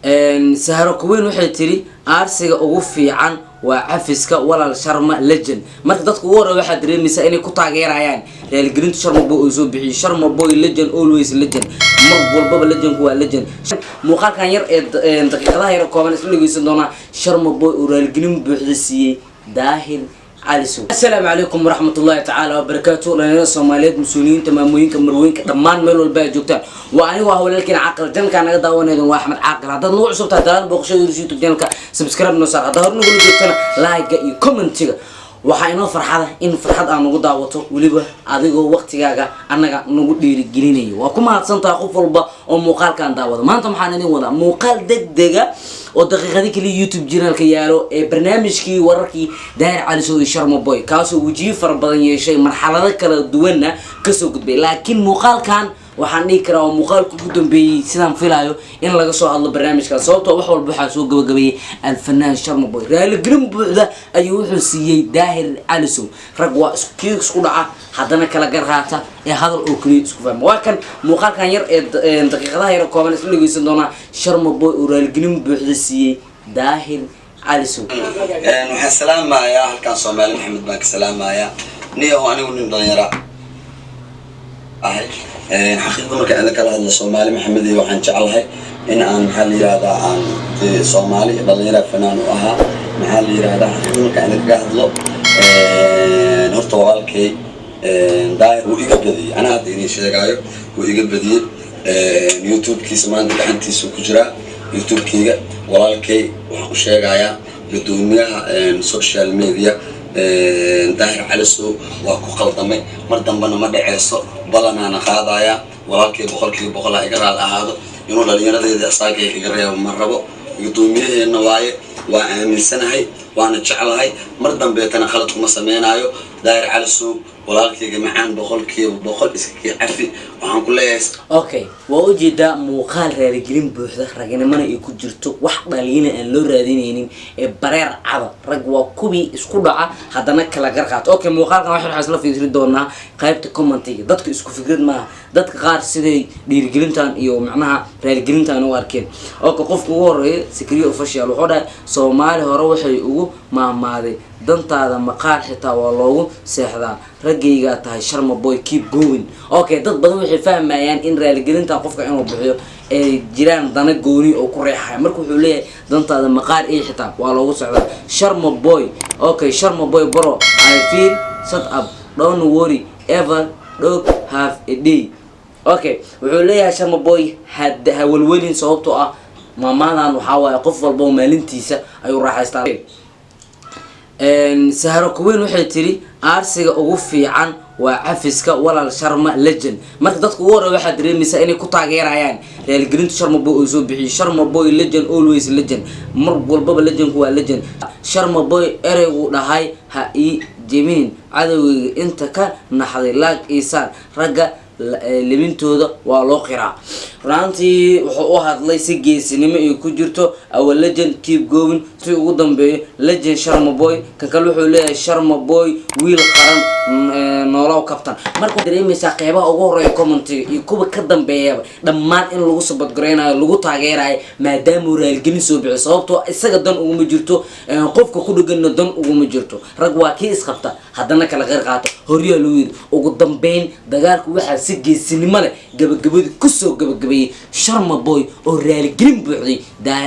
saharo kuweyn waxay tiri aarsiga ugu fiican waa cafiska walaal Sharma legend marka dadku ugu hore waxa dareemaysaa inay ku taageerayaan Real Green Sharma Boy oo soo bixiyay Sharma Boy legend always legend mar walba legend waa legend muuqaalkan yar ee daqiiqadaha yar kooban isla dhageysan doona Sharma Boy oo Real Green buuxisay daahir السلام عليكم ورحمة الله تعالى وبركاته. لأننا الصوماليات مسؤولين تمامين كمروين كدمان ملو الباقي جوكتان وأنا وهو لكن عقل جنك أنا قد أوان هذا واحد عاقل هذا نوع صوت هذا بقشة يرسيتو جنك سبسكرايب نصار هذا هرنو قولي جوكتان لايك كومنت تيجا وحينا فرحة إن فرحة أنا نقول دعوته وليبه أديكو وقت جاكا أنا نقول لي جريني وكم هتصنت أخوف البا أو مقال كان دعوته ما أنتم حنانين ولا مقال دقة ودقيقة ذيك اللي يوتيوب جينا الكيالو برنامج كي وركي داير على سوي شرما بوي كاسو وجيه فربضان شيء مرحلة كلا دونا كسو قد بي لكن مقال كان waxaan dhigi karaa muuqaalku ugu dambeeyay sidaan filayo in laga soo hadlo barnaamijka sababtoo wax walba waxa soo gabagabay alfanaan Sharma Boy Real Green buuxda ayuu wuxuu siiyay Daahir Calisow rag waa isku dhaca hadana kala garhaata ee hadal oo kaliya isku fahmo waa kan muuqaalkan yar ee daqiiqadaha yar kooban isla dhageysan doona Sharma Boy oo Real Green buuxda siiyay Daahir Calisow waxaan salaamayaa halkan Soomaali Maxamed baan ka salaamayaa niyo anigu nin dhalinyaro حقيقة مركز أنا كلا الصومالي محمد وحن شعلها إن أنا محل هذا عن الصومالي ضلينا فنان وها محل هذا حقيقة مركز أنا قاعد له نرتوال كي داير وإيجاب بدي أنا أديني شيء قاير وإيجاب بدي يوتيوب كي سمان دحنتي سوق جرا يوتيوب كي ولا كي وشيء قاير بدونها سوشيال ميديا Daahir Calisow waa ku qaldamay mar dambana ma dhaceyso balana ana qaadaya walaalkii boqol ay garaad ahaado inuu dhalinyaradeeda asaaga iga reebo ma rabo gudoomiyaheena waaye waa aaminsanahay waana jecelahay mar dambe tan khalad kuma sameeynayo Daahir Calisow walaalkii macaan boqol iska cafi waxaan ku leeyahay okay waa u jeeda muuqaal Real Green buuxda raganimana ay ku jirto wax dhaliina aan loo raadinaynin ee bareer cad rag waa kubi isku dhaca hadana kala garqaato okay muuqaalkan waxaan isla fiirin doonaa qaybta commentiga dadka isku fikrad ma dadka qaar siday dhiirigelintan iyo macnaha Real Greentan u arkeen okay qofku ugu horeeyay Sikriyo official wuxuu dhahay Soomaali hore waxay ugu maamaaday dantaada maqaal xitaa waa loogu seexdaa ragayga tahay Sharma Boy keep going okay dad badan waxay fahmayaan in Real Greentan qofka inuu bixiyo ee jiraan dana gooni oo ku reexay marka wuxuu leeyahay dantaada maqaal ee xitaa waa loogu seexdaa Sharma Boy okay Sharma Boy bro I feel set up don't worry ever don't have a day okay wuxuu leeyahay Sharma Boy hadda hawlwelin sababtoo ah maamadan waxa waay qof walba maalintiisa ayuu raaxaystaa saharo kuweyn waxay tiri aarsiga ugu fiican waa cafiska walaal Sharma legend marka dadku ugu hore waxa dareemaysaa inay ku taageerayaan Real Green Sharma Boy oo soo bixiyay Sharma Boy legend always legend mar walba legend waa legend Sharma Boy ereygu dhahay ha ii jeemin cadawga inta ka naxday laag iisaan raga libintooda waa loo qiraa runtii wuxuu u hadlay si geesinimo ay ku jirto awal legend keep going si ugu dambeeyo legend Sharma Boy kan kale wuxuu leeyahay Sharma Boy wiil qaran noolaw kabtan markuu dareemaysaa qeybaha ugu horeeya commentiga iyo kuwa ka dambeeyaba dhammaan in lagu sabadgareynayo lagu taageerayo maadaama Real Green soo bixi sababtoo isaga dan ugu ma jirto qofka ku dhagan dan ugu ma jirto rag waa kii isqabta hadana kala qeyr qaato horiya loo yiri ugu dambeyn dagaalku waxa si geesinimo leh gabagabada ku soo gabagabay Sharma Boy oo Real Green buuxday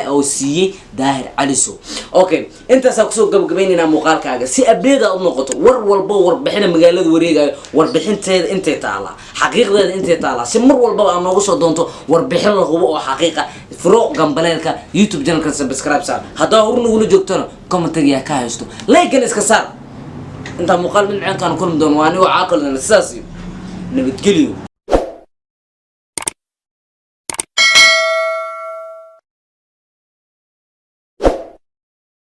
oo siiyay Daahir Calisow okay intaas ku soo gabagabaynayna muuqaalkaaga si update u noqoto war walba warbixin magaalada wareegayo warbixinteeda intee taala xaqiiqdeeda intee taala si mar walba aan noogu soo doonto warbixin la hubo oo xaqiiqa furo gambaleelka YouTube channelka subscribe saar hadaa hor nagu joogtana commentiga ka haysto like iska saar inta muuqaal min caan kan kulmi doon waa aniga caaqilna sidaas nabadgeliyo